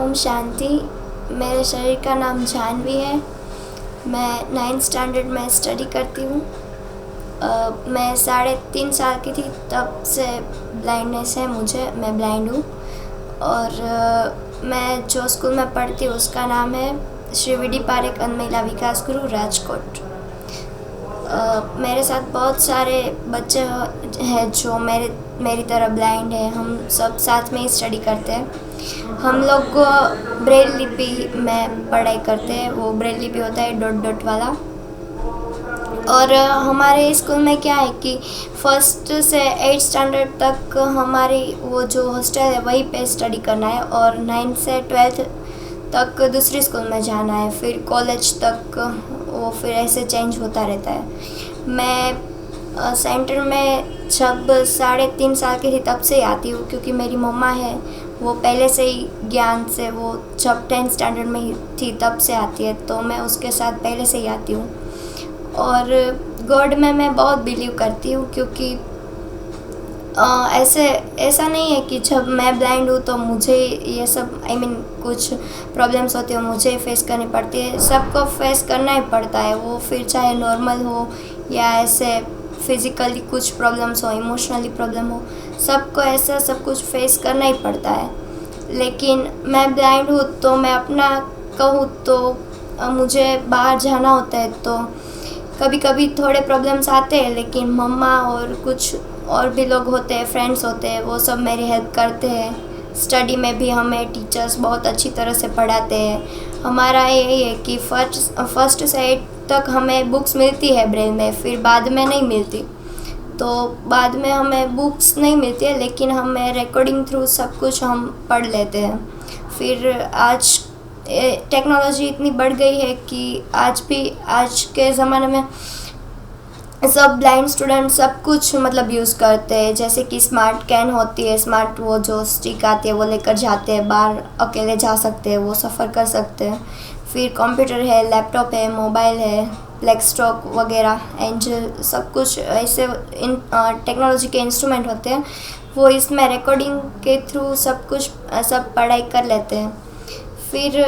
ओम शांति। मेरे शरीर का नाम जानवी है। मैं 9th स्टैंडर्ड में स्टडी करती हूँ। मैं 3.5 साल की थी तब से ब्लाइंडनेस है मुझे। मैं ब्लाइंड हूँ। और मैं जो स्कूल में पढ़ती हूँ उसका नाम है श्री वी डी पारेख अन्ध महिला विकास गुरु राजकोट। मेरे साथ बहुत सारे बच्चे हैं जो मेरी तरह ब्लाइंड है। हम सब साथ में ही स्टडी करते हैं। हम लोग को ब्रेल लिपि में पढ़ाई करते हैं। वो ब्रेल लिपि होता है डॉट डॉट वाला। और हमारे स्कूल में क्या है कि 1st से 8th स्टैंडर्ड तक हमारी वो जो हॉस्टल है वहीं पे स्टडी करना है, और 9th से 12th तक दूसरी स्कूल में जाना है। फिर कॉलेज तक वो फिर ऐसे चेंज होता रहता है। मैं सेंटर में जब 3.5 साल की थी तब से ही आती हूँ, क्योंकि मेरी मम्मा है वो पहले से ही ज्ञान से, वो जब 10th स्टैंडर्ड में ही थी तब से आती है, तो मैं उसके साथ पहले से ही आती हूँ। और गॉड में मैं बहुत बिलीव करती हूँ, क्योंकि ऐसा नहीं है कि जब मैं ब्लाइंड हूँ तो मुझे ये सब कुछ प्रॉब्लम्स होती है मुझे फेस करनी पड़ती है। सबको फेस करना ही पड़ता है, वो फिर चाहे नॉर्मल हो या ऐसे फिज़िकली कुछ प्रॉब्लम्स हो, इमोशनली प्रॉब्लम हो, सबको ऐसा सब कुछ फेस करना ही पड़ता है। लेकिन मैं ब्लाइंड हूँ तो मैं अपना कहूँ तो मुझे बाहर जाना होता है तो कभी कभी थोड़े प्रॉब्लम्स आते हैं, लेकिन मम्मा और कुछ और भी लोग होते हैं, फ्रेंड्स होते हैं, वो सब मेरी हेल्प करते हैं। स्टडी में भी हमें टीचर्स बहुत अच्छी तरह से पढ़ाते हैं। हमारा यही है कि फर्स्ट से 8 तक हमें बुक्स मिलती है ब्रेल में, फिर बाद में नहीं मिलती। तो बाद में हमें बुक्स नहीं मिलती है, लेकिन हमें रिकॉर्डिंग थ्रू सब कुछ हम पढ़ लेते हैं। फिर आज टेक्नोलॉजी इतनी बढ़ गई है कि आज के ज़माने में सब ब्लाइंड स्टूडेंट सब कुछ मतलब यूज़ करते हैं। जैसे कि स्मार्ट कैन होती है, स्मार्ट वो जो स्टिक आती है वो लेकर जाते हैं, बाहर अकेले जा सकते हैं, वो सफ़र कर सकते हैं। फिर कंप्यूटर है, लैपटॉप है, मोबाइल है, ब्लैकस्टॉक वगैरह, एंजल, सब कुछ ऐसे इन टेक्नोलॉजी के इंस्ट्रूमेंट होते हैं। वो इसमें रिकॉर्डिंग के थ्रू सब कुछ सब पढ़ाई कर लेते हैं। फिर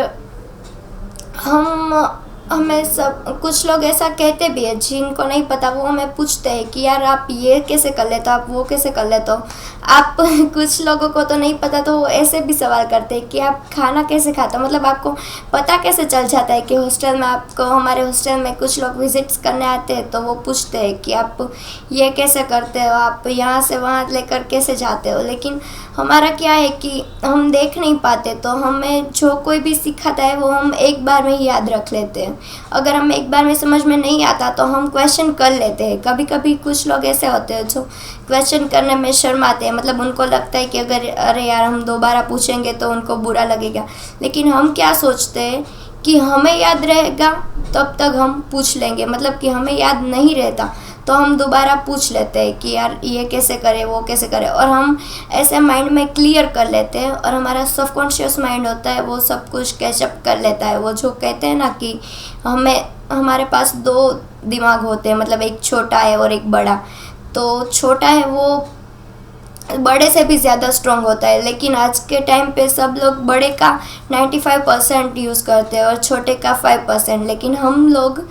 हमें सब कुछ लोग ऐसा कहते भी है जिनको नहीं पता, वो हमें पूछते हैं कि यार आप ये कैसे कर लेते हो, आप वो कैसे कर लेते हो आप कुछ लोगों को तो नहीं पता, तो वो ऐसे भी सवाल करते हैं कि आप खाना कैसे खाते हो, मतलब आपको पता कैसे चल जाता है कि हॉस्टल में आपको, हमारे हॉस्टल में कुछ लोग विजिट्स करने आते हैं तो वो पूछते हैं कि आप ये कैसे करते हो, आप यहाँ से वहाँ लेकर कैसे जाते हो। लेकिन हमारा क्या है कि हम देख नहीं पाते, तो हमें जो कोई भी सिखाता है वो हम एक बार में ही याद रख लेते हैं। अगर हम एक बार में समझ में नहीं आता तो हम क्वेश्चन कर लेते हैं। कभी कभी कुछ लोग ऐसे होते हैं जो क्वेश्चन करने में शर्माते हैं, मतलब उनको लगता है कि अगर अरे यार हम दोबारा पूछेंगे तो उनको बुरा लगेगा। लेकिन हम क्या सोचते हैं कि हमें याद रहेगा तब तक हम पूछ लेंगे, मतलब कि हमें याद नहीं रहता तो हम दोबारा पूछ लेते हैं कि यार ये कैसे करें, वो कैसे करें, और हम ऐसे माइंड में क्लियर कर लेते हैं। और हमारा सबकॉन्शियस माइंड होता है वो सब कुछ कैचअप कर लेता है। वो जो कहते हैं ना कि हमारे पास 2 दिमाग होते हैं, मतलब एक छोटा है और एक बड़ा। तो छोटा है वो बड़े से भी ज़्यादा स्ट्रॉन्ग होता है, लेकिन आज के टाइम पे सब लोग बड़े का 95% यूज़ करते हैं और छोटे का 5%, लेकिन हम लोग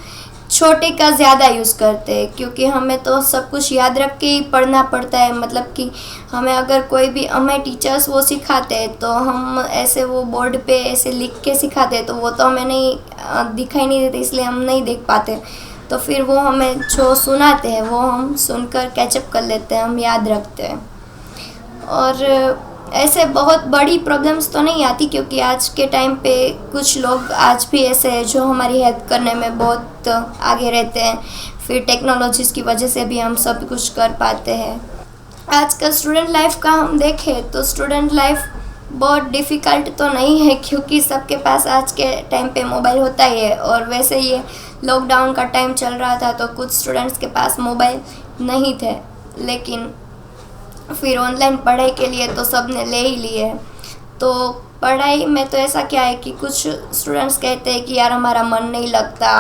छोटे का ज़्यादा यूज़ करते हैं, क्योंकि हमें तो सब कुछ याद रख के ही पढ़ना पड़ता है। मतलब कि हमें अगर कोई भी हमें टीचर्स वो सिखाते हैं तो हम ऐसे वो बोर्ड पे ऐसे लिख के सिखाते हैं, तो वो तो हमें नहीं दिखाई नहीं देते, इसलिए हम नहीं देख पाते। तो फिर वो हमें जो सुनाते हैं वो हम सुनकर कैचअप कर लेते हैं, हम याद रखते हैं। और ऐसे बहुत बड़ी प्रॉब्लम्स तो नहीं आती, क्योंकि आज के टाइम पे कुछ लोग आज भी ऐसे हैं जो हमारी हेल्प करने में बहुत आगे रहते हैं। फिर टेक्नोलॉजीज़ की वजह से भी हम सब कुछ कर पाते हैं। आज का स्टूडेंट लाइफ का हम देखें तो स्टूडेंट लाइफ बहुत डिफ़िकल्ट तो नहीं है, क्योंकि सबके पास आज के टाइम पे मोबाइल होता ही है। और वैसे ये लॉकडाउन का टाइम चल रहा था तो कुछ स्टूडेंट्स के पास मोबाइल नहीं थे, लेकिन फिर ऑनलाइन पढ़ाई के लिए तो सब ने ले ही लिए। तो पढ़ाई में तो ऐसा क्या है कि कुछ स्टूडेंट्स कहते हैं कि यार हमारा मन नहीं लगता।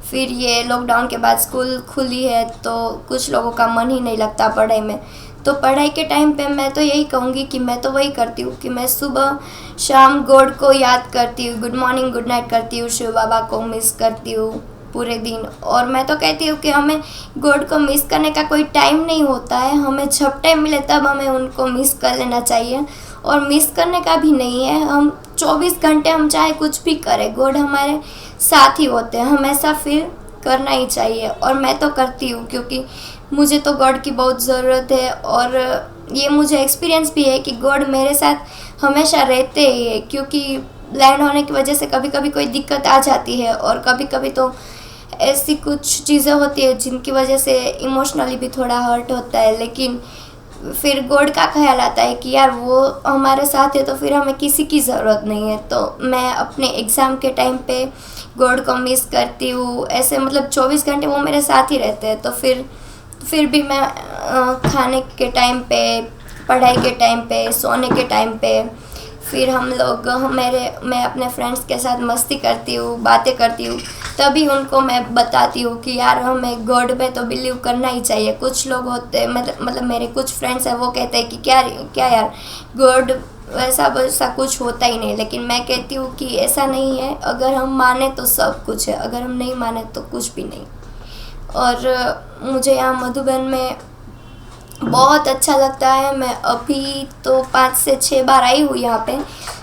फिर ये लॉकडाउन के बाद स्कूल खुली है तो कुछ लोगों का मन ही नहीं लगता पढ़ाई में। तो पढ़ाई के टाइम पे मैं तो यही कहूँगी कि मैं तो वही करती हूँ कि मैं सुबह शाम गॉड को याद करती हूँ, गुड मॉर्निंग गुड नाइट करती हूँ, शिव बाबा को मिस करती हूँ पूरे दिन। और मैं तो कहती हूँ कि हमें गॉड को मिस करने का कोई टाइम नहीं होता है, हमें जब टाइम मिले तब हमें उनको मिस कर लेना चाहिए। और मिस करने का भी नहीं है, हम 24 घंटे हम चाहे कुछ भी करें, गॉड हमारे साथ ही होते हैं, हमेशा फील करना ही चाहिए। और मैं तो करती हूँ क्योंकि मुझे तो गॉड की बहुत ज़रूरत है। और ये मुझे एक्सपीरियंस भी है कि गॉड मेरे साथ हमेशा रहते ही है, क्योंकि ब्लाइंड होने की वजह से कभी कभी कोई दिक्कत आ जाती है और कभी कभी तो ऐसी कुछ चीज़ें होती है जिनकी वजह से इमोशनली भी थोड़ा हर्ट होता है। लेकिन फिर गॉड का ख्याल आता है कि यार वो हमारे साथ है तो फिर हमें किसी की ज़रूरत नहीं है। तो मैं अपने एग्ज़ाम के टाइम पे गॉड को मिस करती हूँ, ऐसे मतलब 24 घंटे वो मेरे साथ ही रहते हैं। तो फिर भी मैं खाने के टाइम पे, पढ़ाई के टाइम पे, सोने के टाइम पे, फिर मैं अपने फ्रेंड्स के साथ मस्ती करती हूँ, बातें करती हूँ, तभी उनको मैं बताती हूँ कि यार हमें गॉड में तो बिलीव करना ही चाहिए। कुछ लोग होते मतलब मेरे कुछ फ्रेंड्स हैं, वो कहते हैं कि क्या यार गॉड वैसा कुछ होता ही नहीं। लेकिन मैं कहती हूँ कि ऐसा नहीं है, अगर हम माने तो सब कुछ है, अगर हम नहीं माने तो कुछ भी नहीं। और मुझे यहाँ मधुबन में बहुत अच्छा लगता है। मैं अभी तो 5 से 6 बार आई हूँ यहाँ पे,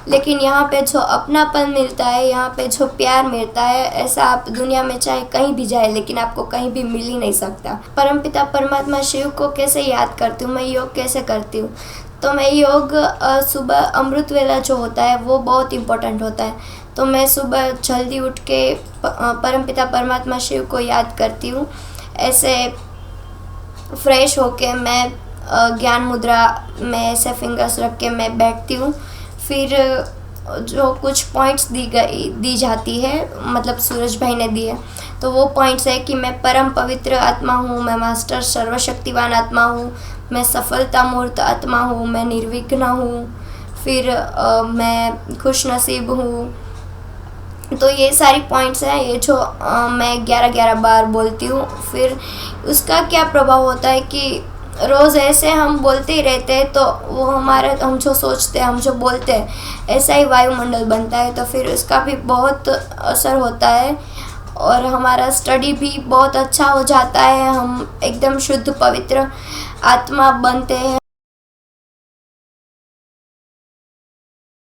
लेकिन यहाँ पे जो अपनापन मिलता है, यहाँ पे जो प्यार मिलता है, ऐसा आप दुनिया में चाहे कहीं भी जाए लेकिन आपको कहीं भी मिल ही नहीं सकता। परमपिता परमात्मा शिव को कैसे याद करती हूँ, मैं योग कैसे करती हूँ, तो मैं योग सुबह अमृत वेला जो होता है वो बहुत इम्पोर्टेंट होता है। तो मैं सुबह जल्दी उठ के परमपिता परमात्मा शिव को याद करती हूँ। ऐसे फ्रेश होके मैं ज्ञान मुद्रा में ऐसे फिंगर्स रख के मैं बैठती हूँ। फिर जो कुछ पॉइंट्स दी जाती है, मतलब सूरज भाई ने दिए, तो वो पॉइंट्स है कि मैं परम पवित्र आत्मा हूँ, मैं मास्टर सर्वशक्तिवान आत्मा हूँ, मैं सफलता मूर्त आत्मा हूँ, मैं निर्विघ्न हूँ, फिर मैं खुश नसीब हूँ। तो ये सारी पॉइंट्स हैं, ये जो मैं 11-11 बार बोलती हूँ। फिर उसका क्या प्रभाव होता है कि रोज़ ऐसे हम बोलते ही रहते हैं, तो वो हम जो सोचते हैं, हम जो बोलते हैं, ऐसा ही वायुमंडल बनता है। तो फिर उसका भी बहुत असर होता है और हमारा स्टडी भी बहुत अच्छा हो जाता है, हम एकदम शुद्ध पवित्र आत्मा बनते हैं।